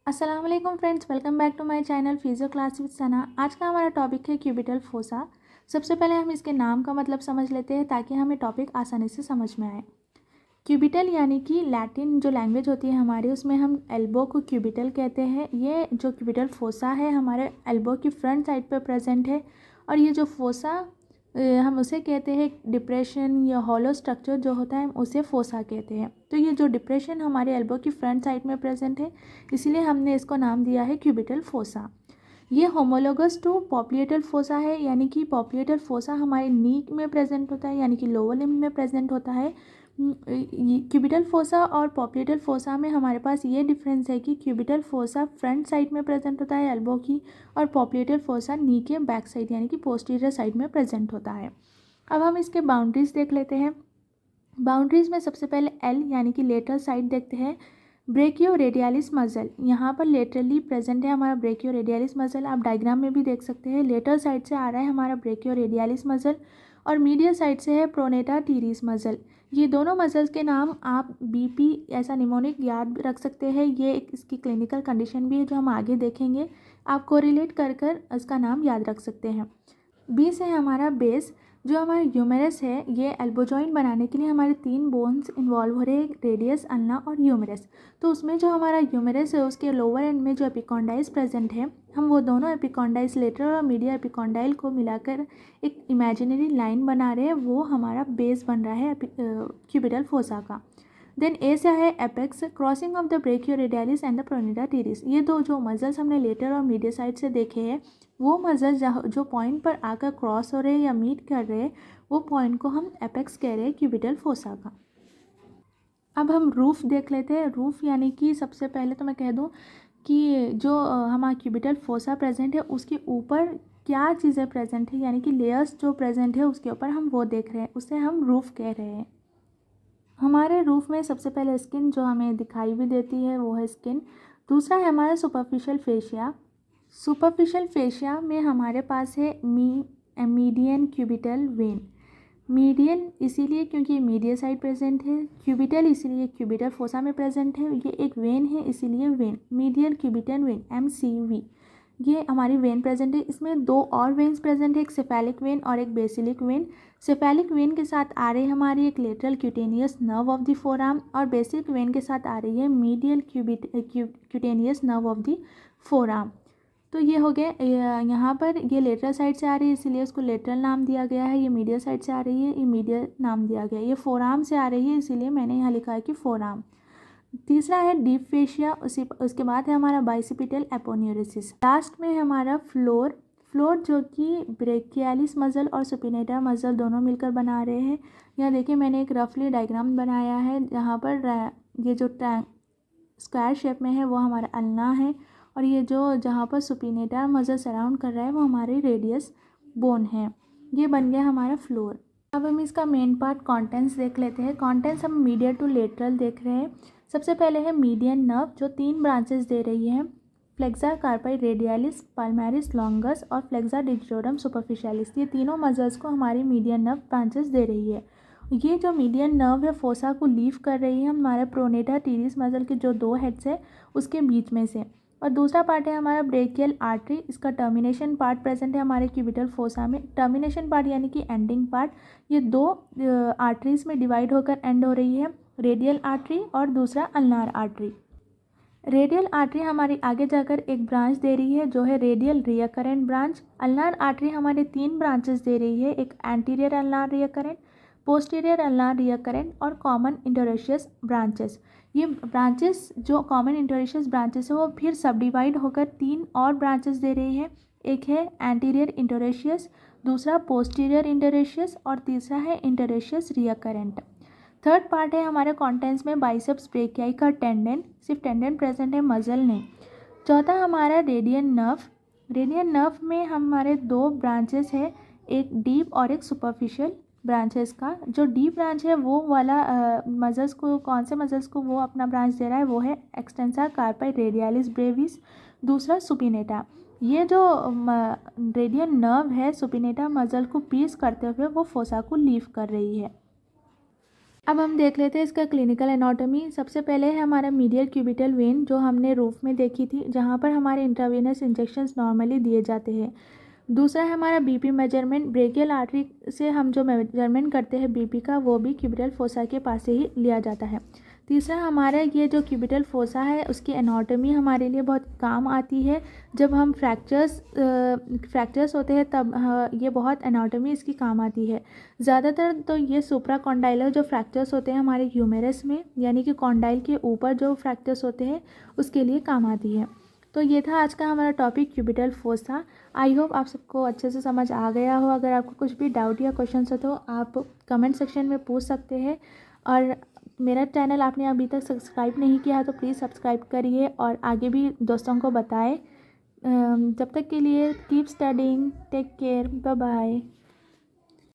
अस्सलाम वालेकुम friends, welcome back to my channel physio class with Sana. आज का हमारा टॉपिक है क्यूबिटल फोसा। सबसे पहले हम इसके नाम का मतलब समझ लेते हैं ताकि हमें टॉपिक आसानी से समझ में आए। क्यूबिटल यानी कि लैटिन जो लैंग्वेज होती है हमारी, उसमें हम एल्बो को क्यूबिटल कहते हैं। ये जो क्यूबिटल फोसा है हमारे एल्बो की फ्रंट साइड पे प्रेजेंट है। और ये जो फोसा हम उसे कहते हैं डिप्रेशन या हॉलो स्ट्रक्चर जो होता है, हम उसे फोसा कहते हैं। तो ये जो डिप्रेशन हमारे एल्बो की फ्रंट साइड में प्रेजेंट है, इसीलिए हमने इसको नाम दिया है क्यूबिटल फोसा। ये होमोलोगस टू पॉप्लिएटल फोसा है, यानी कि पॉप्लिएटल फोसा हमारे नी में प्रेजेंट होता है, यानी कि लोअर लिम्ब में प्रेजेंट होता है। क्यूबिटल फोसा और पॉप्लिएटल फोसा में हमारे पास ये डिफरेंस है कि क्यूबिटल फोसा फ्रंट साइड में प्रेजेंट होता है एल्बो की, और पॉप्लिएटल फोसा नी के बैक साइड यानी कि पोस्टीरियर साइड में प्रेजेंट होता है। अब हम इसके बाउंड्रीज देख लेते हैं। बाउंड्रीज में सबसे पहले एल यानी कि लेटरल साइड देखते हैं। ब्रेकियो रेडियालिस मसल यहाँ पर लेटरली प्रेजेंट है हमारा ब्रेकियो रेडियालिस मसल। आप डायग्राम में भी देख सकते हैं, लेटरल साइड से आ रहा है हमारा ब्रेकियो रेडियालिस मसल और मीडियल साइड से है प्रोनेटा टीरिस मसल। ये दोनों मसल्स के नाम आप बीपी ऐसा निमोनिक याद रख सकते हैं। ये एक इसकी क्लिनिकल कंडीशन भी है जो हम आगे देखेंगे। आप कोरिलेट कर कर इसका नाम याद रख सकते हैं। बी से हमारा बेस, जो हमारा ह्यूमेरस है, ये एल्बो जॉइंट बनाने के लिए हमारे 3 बोन्स इन्वॉल्व हो रहे हैं, रेडियस, अल्ना और ह्यूमेरस। तो उसमें जो हमारा ह्यूमेरस है उसके लोअर एंड में जो एपिकॉन्डाइल्स प्रेजेंट है, हम वो दोनों एपिकॉन्डाइल्स लेटरल और मीडियल एपिकॉन्डाइल को मिलाकर एक इमेजिनरी लाइन बना रहे हैं, वो हमारा बेस बन रहा है क्यूबिटल फोसा का। देन ए से है apex, crossing of the brachioradialis and the pronator teres. ये दो जो मसल्स हमने लेटर और मीडियल साइड से देखे हैं, वो मसल्स जो पॉइंट पर आकर क्रॉस हो रहे हैं या मीट कर रहे हैं, वो पॉइंट को हम एपेक्स कह रहे हैं क्यूबिटल फोसा का। अब हम रूफ देख लेते हैं। रूफ यानी कि सबसे पहले तो मैं कह दूं कि जो हमारा क्यूबिटल फोसा प्रेजेंट है उसके ऊपर क्या चीज़ें प्रेजेंट है, यानी कि लेयर्स जो प्रेजेंट है उसके ऊपर हम वो देख रहे हैं, उसे हम रूफ कह रहे हैं। हमारे रूफ में सबसे पहले स्किन जो हमें दिखाई भी देती है वो है स्किन। दूसरा है हमारा सुपरफिशियल फेशिया। सुपरफिशियल फेशिया में हमारे पास है मीडियन क्यूबिटल वेन। मीडियन इसीलिए क्योंकि मीडियल साइड प्रेजेंट है, क्यूबिटल इसीलिए क्यूबिटल फोसा में प्रेजेंट है, ये एक वेन है इसीलिए when, medial cubital when MCV। ये हमारी वेन प्रेजेंट है। इसमें 2 और वेन्स प्रेजेंट है, एक सेफेलिक वेन और एक बेसिलिक वेन। सेफेलिक वेन के साथ आ रही है हमारी एक lateral cutaneous nerve of the forearm, और बेसिलिक वेन के साथ आ रही है medial cutaneous nerve of the forearm. तो ये हो गया, यहाँ पर ये लेटरल साइड से आ रही है इसीलिए उसको लेटरल नाम दिया गया है। ये मीडियल साइड से आ रही है, ये मीडियल नाम दिया गया है। ये फोरआर्म से आ रही है इसीलिए मैंने यहाँ लिखा है कि फोरआर्म। तीसरा है डीप फेशिया, उसके बाद है हमारा बाइसिपिटल एपोन्यूरिसिस। लास्ट में है हमारा फ्लोर। फ्लोर जो कि ब्रेकियालिस मसल और सुपिनेटा मसल दोनों मिलकर बना रहे हैं। यहाँ देखिए मैंने एक रफली डायग्राम बनाया है जहाँ पर ये जो स्क्वायर शेप में है वो हमारा अल्ना है, और ये जो जहाँ पर सुपिनेटा मसल सराउंड कर रहा है वो हमारी रेडियस बोन है। ये बन गया हमारा फ्लोर। अब हम इसका मेन पार्ट कॉन्टेंट्स देख लेते हैं। कॉन्टेंट्स हम मीडियल टू लेटरल देख रहे हैं। सबसे पहले है मीडियन नर्व जो 3 ब्रांचेस दे रही है, फ्लेक्सा कार्पाई रेडियालिस, पाल्मारिस लॉन्गस और फ्लेक्सा डिजिटोरम सुपरफिशियलिस। ये तीनों मसल्स को हमारी मीडियन नर्व ब्रांचेस दे रही है। ये जो मीडियन नर्व है फोसा को लीव कर रही है हमारे प्रोनेटा टीरिस मसल के जो 2 हेड्स है उसके बीच में से। और दूसरा पार्ट है हमारा ब्रेकियल आर्टरी, इसका टर्मिनेशन पार्ट प्रेजेंट है हमारे क्यूबिटल फोसा में। टर्मिनेशन पार्ट यानी कि एंडिंग पार्ट, ये 2 आर्टरीज में डिवाइड होकर एंड हो रही है, रेडियल आर्टरी और दूसरा अल्नार आर्टरी। रेडियल आर्टरी हमारी आगे जाकर एक ब्रांच दे रही है जो है रेडियल रियकरेंट ब्रांच। अल्नार आर्टरी हमारे 3 ब्रांचेस दे रही है, एक एंटीरियर अल्नार रियकरेंट, पोस्टीरियर अल्नार रियकरेंट और कॉमन इंटरशियस ब्रांचेस। ये ब्रांचेस जो कॉमन इंटरशियस ब्रांचेस है वो फिर सब डिवाइड होकर 3 और ब्रांचेस दे रही है, एक है एंटीरियर इंटरशियस, दूसरा पोस्टीरियर इंटरशियस और तीसरा है इंटरशियस रियकरेंट। थर्ड पार्ट है हमारे कॉन्टेंट्स में बाइसेप्स ब्रेकियाई का टेंडन, सिर्फ टेंडन प्रेजेंट है, मसल नहीं। चौथा हमारा रेडियन नर्व। रेडियन नर्व में हमारे 2 ब्रांचेस है, एक डीप और एक सुपरफिशियल ब्रांचेस का। जो डीप ब्रांच है वो वाला मसल्स को, कौन से मसल्स को वो अपना ब्रांच दे रहा है, वो है एक्सटेंसा कार्पाई रेडियालिस ब्रेविस, दूसरा सुपिनेटा। ये जो रेडियन नर्व है सुपिनेटा मसल को पीस करते हुए वो फोसा को लीव कर रही है। अब हम देख लेते हैं इसका क्लिनिकल एनाटॉमी। सबसे पहले है हमारा मीडियल क्यूबिटल वेन, जो हमने रूफ में देखी थी, जहाँ पर हमारे इंट्रावेनस इंजेक्शंस नॉर्मली दिए जाते हैं। दूसरा है हमारा बीपी मेजरमेंट। ब्रेकियल आर्टरी से हम जो मेजरमेंट करते हैं बीपी का, वो भी क्यूबिटल फोसा के पास से ही लिया जाता है। तीसरा हमारा ये जो क्यूबिटल फोसा है उसकी एनाटॉमी हमारे लिए बहुत काम आती है। जब हम फ्रैक्चर्स होते हैं तब ये बहुत एनाटॉमी इसकी काम आती है। ज़्यादातर तो ये सुप्राकॉन्डाइलर जो फ्रैक्चर्स होते हैं हमारे ह्यूमेरस में, यानी कि कॉन्डाइल के ऊपर जो फ्रैक्चर्स होते हैं उसके लिए काम आती है। तो ये था आज का हमारा topic cubital fossa. I hope आप सबको अच्छे से समझ आ गया हो। अगर आपको कुछ भी डाउट या क्वेश्चन हो तो आप कमेंट सेक्शन में पूछ सकते हैं। और मेरा चैनल आपने अभी तक सब्सक्राइब नहीं किया है तो प्लीज़ सब्सक्राइब करिए और आगे भी दोस्तों को बताएं। जब तक के लिए keep studying, take care, bye bye.